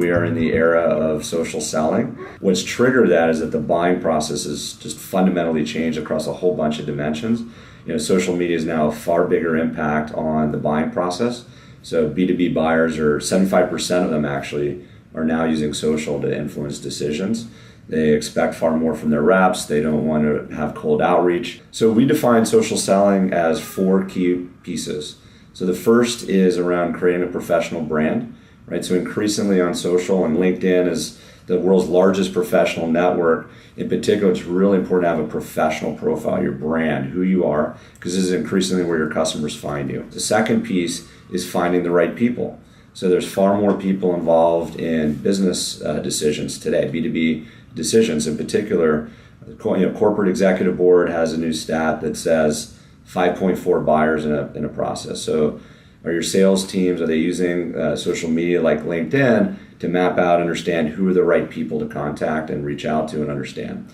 we are in the era of social selling. What's triggered that is that the buying process has just fundamentally changed across a whole bunch of dimensions. Social media is now a far bigger impact on the buying process. So B2B buyers, or 75% of them actually, are now using social to influence decisions. They expect far more from their reps. They don't want to have cold outreach. So we define social selling as 4 key pieces. So the first is around creating a professional brand, right? So increasingly on social, and LinkedIn is the world's largest professional network. In particular, it's really important to have a professional profile, your brand, who you are, because this is increasingly where your customers find you. The second piece is finding the right people. So there's far more people involved in business decisions today, B2B decisions in particular. Corporate executive board has a new stat that says 5.4 buyers in a process. So are your sales teams, are they using social media like LinkedIn to map out, understand who are the right people to contact and reach out to and understand?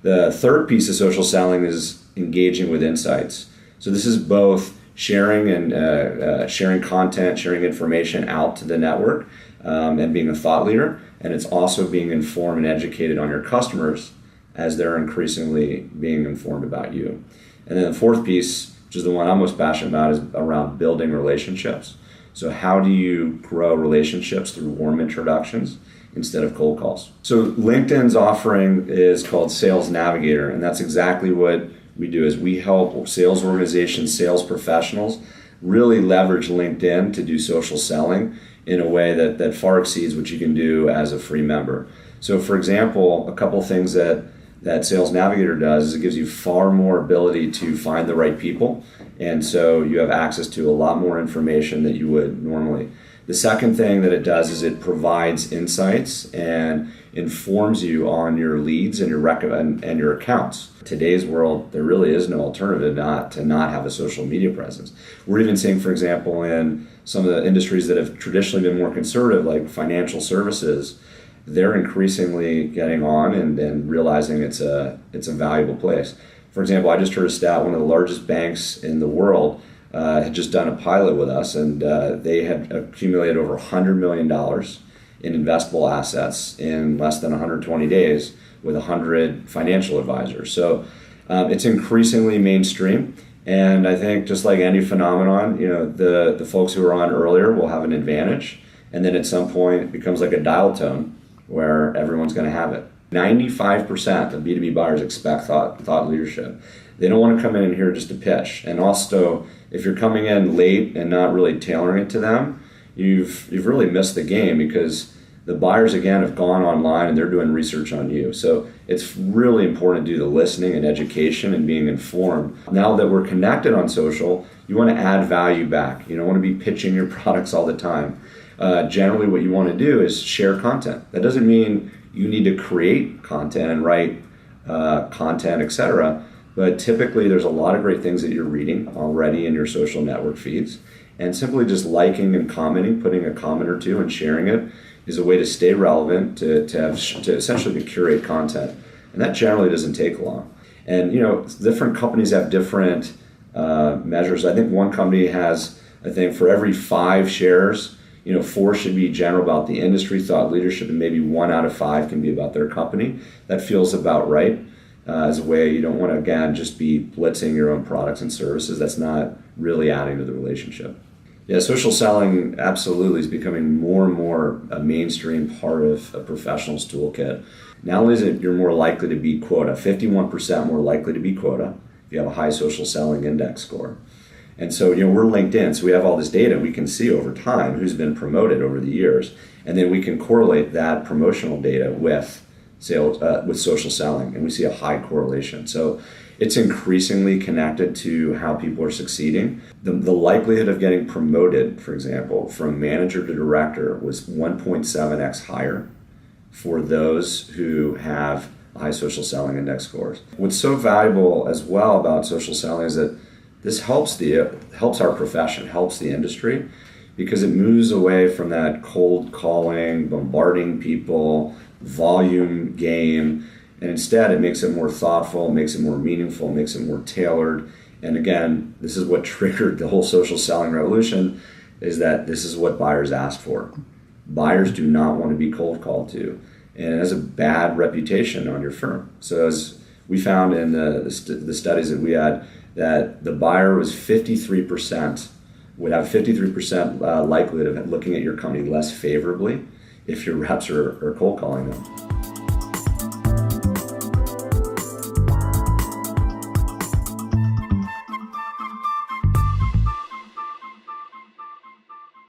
The third piece of social selling is engaging with insights. So this is both sharing and sharing content, sharing information out to the network, and being a thought leader. And it's also being informed and educated on your customers as they're increasingly being informed about you. And then the fourth piece, which is the one I'm most passionate about, is around building relationships. So how do you grow relationships through warm introductions instead of cold calls? So LinkedIn's offering is called Sales Navigator, and that's exactly what we do. Is we help sales organizations, sales professionals really leverage LinkedIn to do social selling in a way that far exceeds what you can do as a free member. So for example, a couple things that Sales Navigator does is it gives you far more ability to find the right people. And so you have access to a lot more information that you would normally. The second thing that it does is it provides insights and informs you on your leads and your accounts. In today's world, there really is no alternative to not have a social media presence. We're even seeing, for example, in some of the industries that have traditionally been more conservative, like financial services, they're increasingly getting on and realizing it's a valuable place. For example, I just heard a stat, one of the largest banks in the world had just done a pilot with us, and they had accumulated over $100 million in investable assets in less than 120 days with 100 financial advisors. So it's increasingly mainstream, and I think just like any phenomenon, the folks who were on earlier will have an advantage, and then at some point it becomes like a dial tone where everyone's going to have it. 95% of B2B buyers expect thought leadership. They don't want to come in here just to pitch. And also, if you're coming in late and not really tailoring it to them, you've really missed the game, because the buyers, again, have gone online and they're doing research on you. So it's really important to do the listening and education and being informed. Now that we're connected on social, you want to add value back. You don't want to be pitching your products all the time. Generally, what you want to do is share content. That doesn't mean you need to create content and write content, etc. But typically, there's a lot of great things that you're reading already in your social network feeds. And simply just liking and commenting, putting a comment or two and sharing it is a way to stay relevant, to essentially curate content. And that generally doesn't take long. And, different companies have different measures. I think one company has, for every 5 shares, 4 should be general about the industry, thought leadership, and maybe 1 out of 5 can be about their company. That feels about right. As a way, you don't want to, again, just be blitzing your own products and services. That's not really adding to the relationship. Yeah, social selling absolutely is becoming more and more a mainstream part of a professional's toolkit. Not only is it you're more likely to beat quota, 51% more likely to beat quota if you have a high social selling index score. And so, we're LinkedIn, so we have all this data. We can see over time who's been promoted over the years, and then we can correlate that promotional data with sales, with social selling, and we see a high correlation. So it's increasingly connected to how people are succeeding. The likelihood of getting promoted, for example, from manager to director was 1.7x higher for those who have high social selling index scores. What's so valuable as well about social selling is that this helps our profession, helps the industry, because it moves away from that cold calling, bombarding people, volume game, and instead it makes it more thoughtful, makes it more meaningful, makes it more tailored. And again, this is what triggered the whole social selling revolution, is that this is what buyers ask for. buyers do not want to be cold called to, and it has a bad reputation on your firm. So as we found in the studies that we had, that the buyer was 53%, would have 53% likelihood of looking at your company less favorably if your reps are cold calling them.